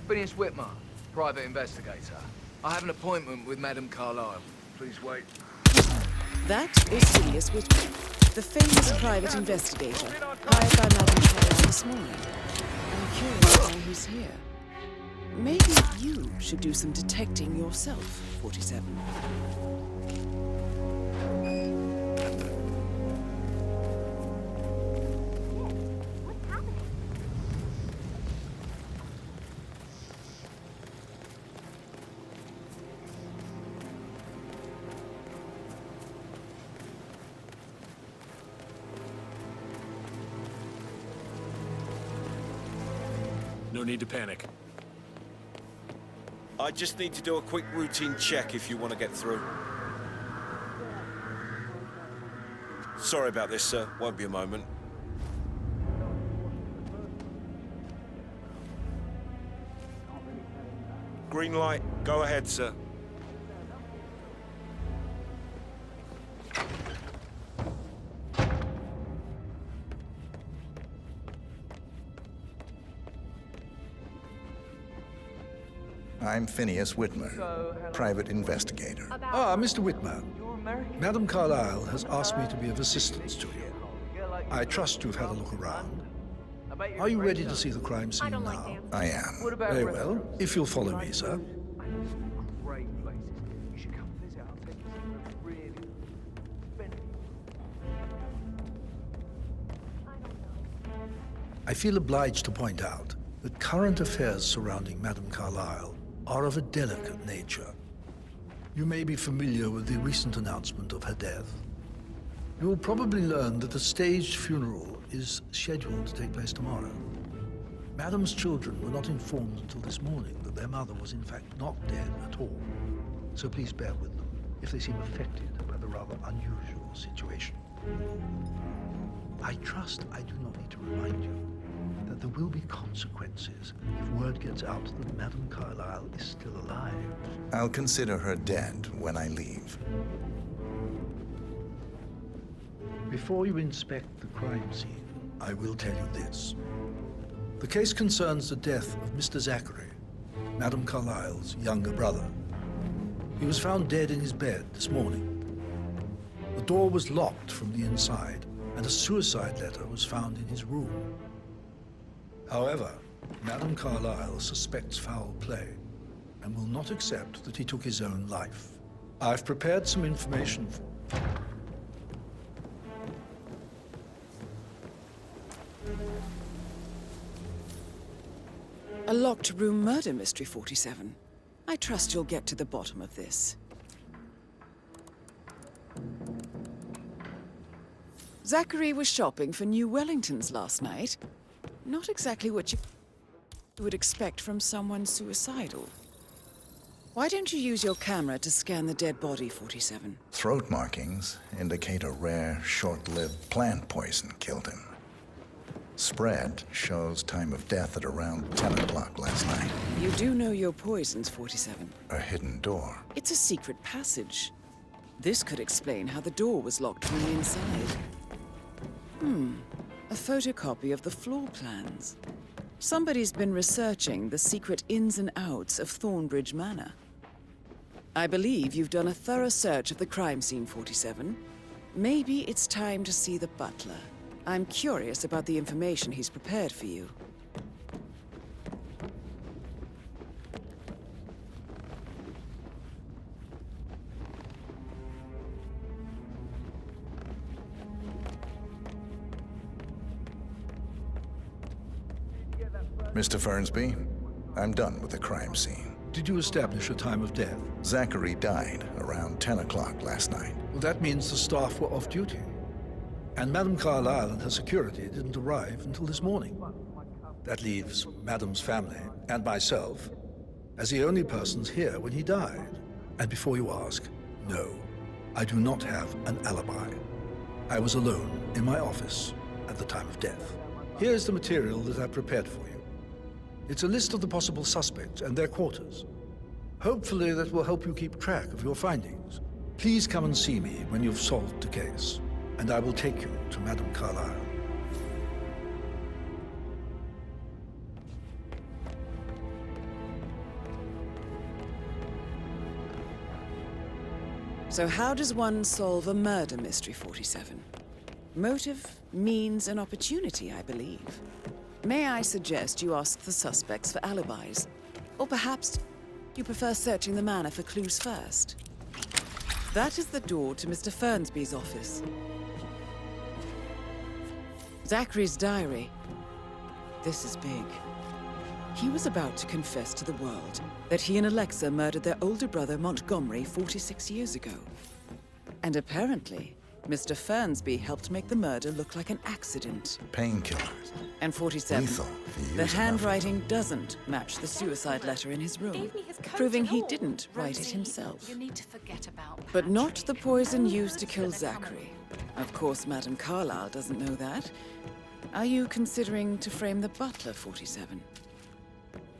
Phineas Whitmer, private investigator. I have an appointment with Madame Carlyle. Please wait. That is Phineas Whitmer, the famous private investigator hired by Madame Carlyle this morning. I'm curious why he's here. Maybe you should do some detecting yourself, 47. No need to panic. I just need to do a quick routine check if you want to get through. Sorry about this, sir. Won't be a moment. Green light. Go ahead, sir. I'm Phineas Whitmer, private investigator. Ah, Mr. Whitmer. Madame Carlyle has asked me to be of assistance to you. I trust you've had a look around. Are you ready to see the crime scene now? I am. Very well. If you'll follow me, sir. I feel obliged to point out that current affairs surrounding Madame Carlyle are of a delicate nature. You may be familiar with the recent announcement of her death. You will probably learn that a staged funeral is scheduled to take place tomorrow. Madame's children were not informed until this morning that their mother was in fact not dead at all. So please bear with them if they seem affected by the rather unusual situation. I trust I do not need to remind you that there will be consequences if word gets out that Madame Carlyle is still alive. I'll consider her dead when I leave. Before you inspect the crime scene, I will tell you this. The case concerns the death of Mr. Zachary, Madame Carlyle's younger brother. He was found dead in his bed this morning. The door was locked from the inside, and a suicide letter was found in his room. However, Madame Carlyle suspects foul play and will not accept that he took his own life. I've prepared some information for you. A locked room murder mystery, 47. I trust you'll get to the bottom of this. Zachary was shopping for new Wellingtons last night. Not exactly what you would expect from someone suicidal. Why don't you use your camera to scan the dead body, 47? Throat markings indicate a rare, short-lived plant poison killed him. Spread shows time of death at around 10 o'clock last night. You do know your poisons, 47. A hidden door. It's a secret passage. This could explain how the door was locked from the inside. A photocopy of the floor plans. Somebody's been researching the secret ins and outs of Thornbridge Manor. I believe you've done a thorough search of the crime scene, 47. Maybe it's time to see the butler. I'm curious about the information he's prepared for you. Mr. Fernsby, I'm done with the crime scene. Did you establish a time of death? Zachary died around 10 o'clock last night. Well, that means the staff were off duty. And Madame Carlyle and her security didn't arrive until this morning. That leaves Madame's family and myself as the only persons here when he died. And before you ask, no, I do not have an alibi. I was alone in my office at the time of death. Here's the material that I prepared for you. It's a list of the possible suspects and their quarters. Hopefully that will help you keep track of your findings. Please come and see me when you've solved the case, and I will take you to Madame Carlyle. So how does one solve a murder mystery, 47? Motive, means, and opportunity, I believe. May I suggest you ask the suspects for alibis? Or perhaps you prefer searching the manor for clues first? That is the door to Mr. Fernsby's office. Zachary's diary. This is big. He was about to confess to the world that he and Alexa murdered their older brother Montgomery 46 years ago. And apparently, Mr. Fernsby helped make the murder look like an accident. Painkillers. And 47, Lethal if you use the enough. handwriting doesn't match the suicide letter in his room, Gave me his coat proving and he all. didn't write it Rosie, himself. You need to forget about But not Patrick. the poison used to kill Zachary. Of course, Madame Carlyle doesn't know that. Are you considering to frame the butler, 47?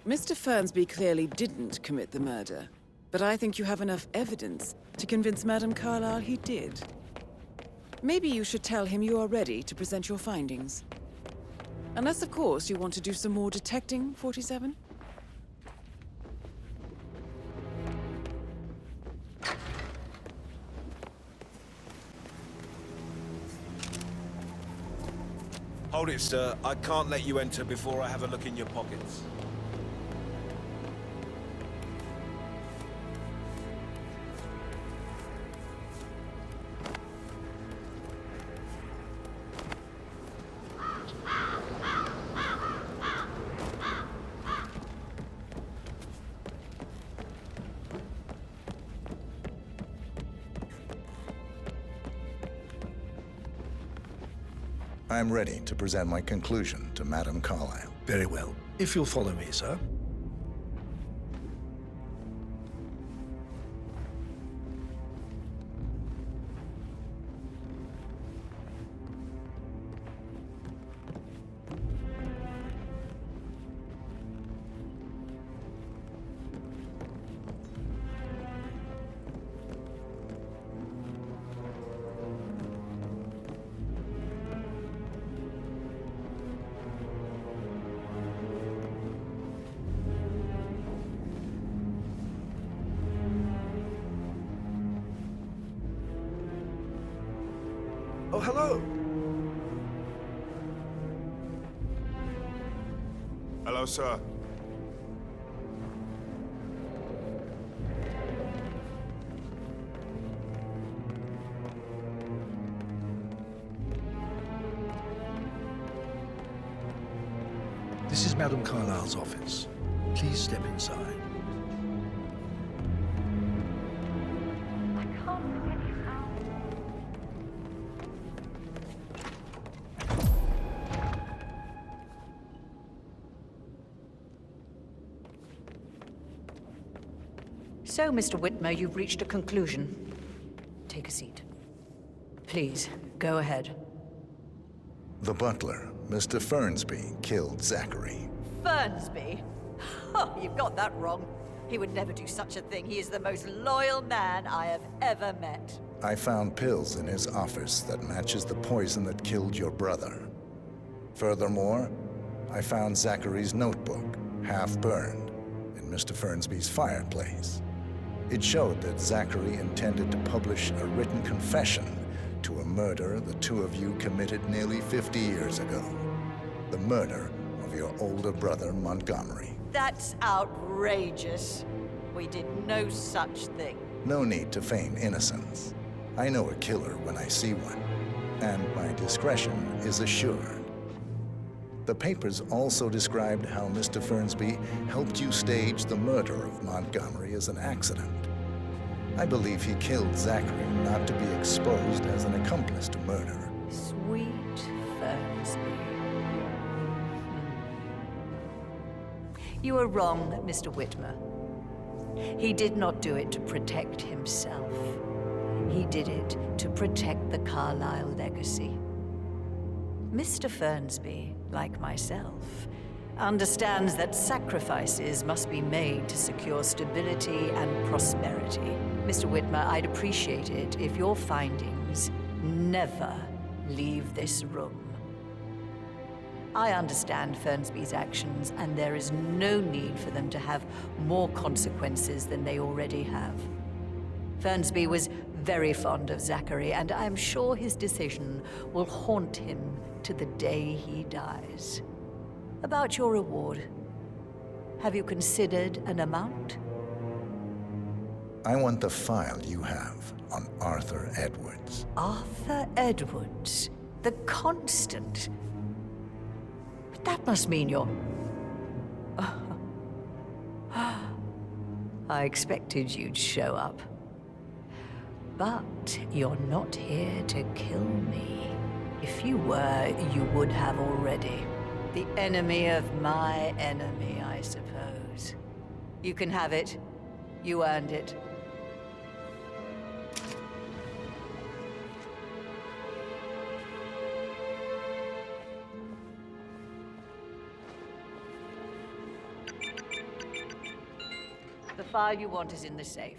Mr. Fernsby clearly didn't commit the murder, but I think you have enough evidence to convince Madame Carlyle he did. Maybe you should tell him you are ready to present your findings. Unless, of course, you want to do some more detecting, 47? Hold it, sir. I can't let you enter before I have a look in your pockets. I'm ready to present my conclusion to Madame Carlyle. Very well. If you'll follow me, sir. Oh, hello. Hello, sir. This is Madame Carlyle's office. Please step inside. So, Mr. Whitmer, you've reached a conclusion. Take a seat. Please, go ahead. The butler, Mr. Fernsby, killed Zachary. Fernsby? Oh, you've got that wrong. He would never do such a thing. He is the most loyal man I have ever met. I found pills in his office that matches the poison that killed your brother. Furthermore, I found Zachary's notebook, half burned, in Mr. Fernsby's fireplace. It showed that Zachary intended to publish a written confession to a murder the two of you committed nearly 50 years ago. The murder of your older brother, Montgomery. That's outrageous. We did no such thing. No need to feign innocence. I know a killer when I see one, and my discretion is assured. The papers also described how Mr. Fernsby helped you stage the murder of Montgomery as an accident. I believe he killed Zachary not to be exposed as an accomplice to murder. Sweet Fernsby. You are wrong, Mr. Whitmer. He did not do it to protect himself. He did it to protect the Carlyle legacy. Mr. Fernsby, like myself, understands that sacrifices must be made to secure stability and prosperity. Mr. Whitmer, I'd appreciate it if your findings never leave this room. I understand Fernsby's actions, and there is no need for them to have more consequences than they already have. Fernsby was very fond of Zachary, and I'm sure his decision will haunt him to the day he dies. About your reward, have you considered an amount? I want the file you have on Arthur Edwards. Arthur Edwards, the Constant. But that must mean you're... I expected you'd show up. But you're not here to kill me. If you were, you would have already. The enemy of my enemy, I suppose. You can have it. You earned it. The file you want is in the safe.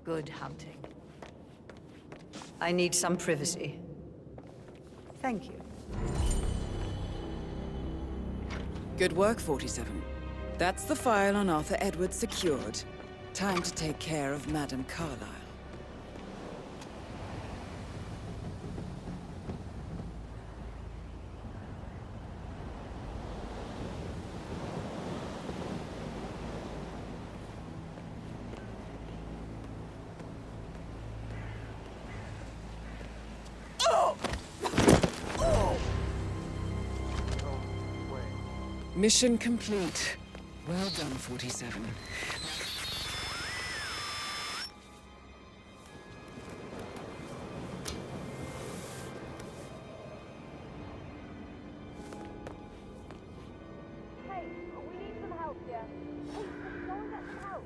Good hunting. I need some privacy. Thank you. Good work, 47. That's the file on Arthur Edwards secured. Time to take care of Madame Carlyle. Mission complete. Well done, 47. Hey, we need some help here. Hey, go and get some help.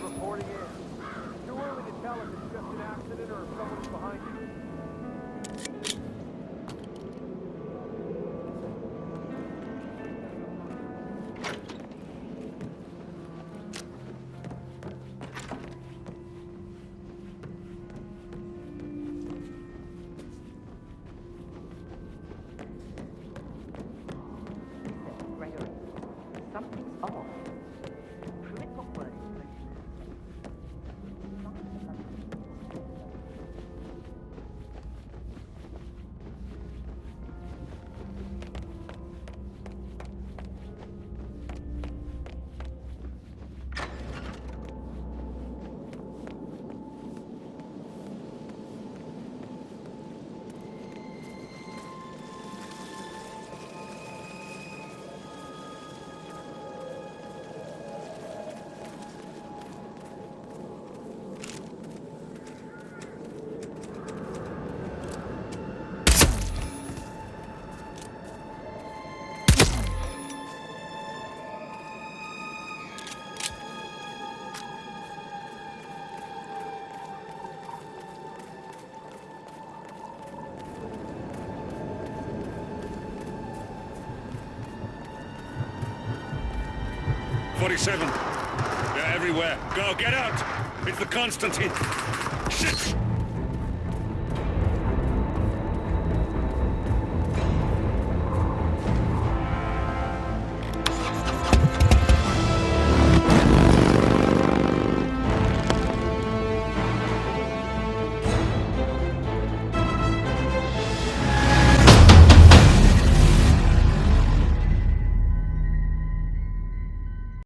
Reporting in. Too early to tell if it's just an accident or if someone's behind you. Gregory, something's off. Prove it not working. They're everywhere. Go, get out! It's the Constantine. Shit!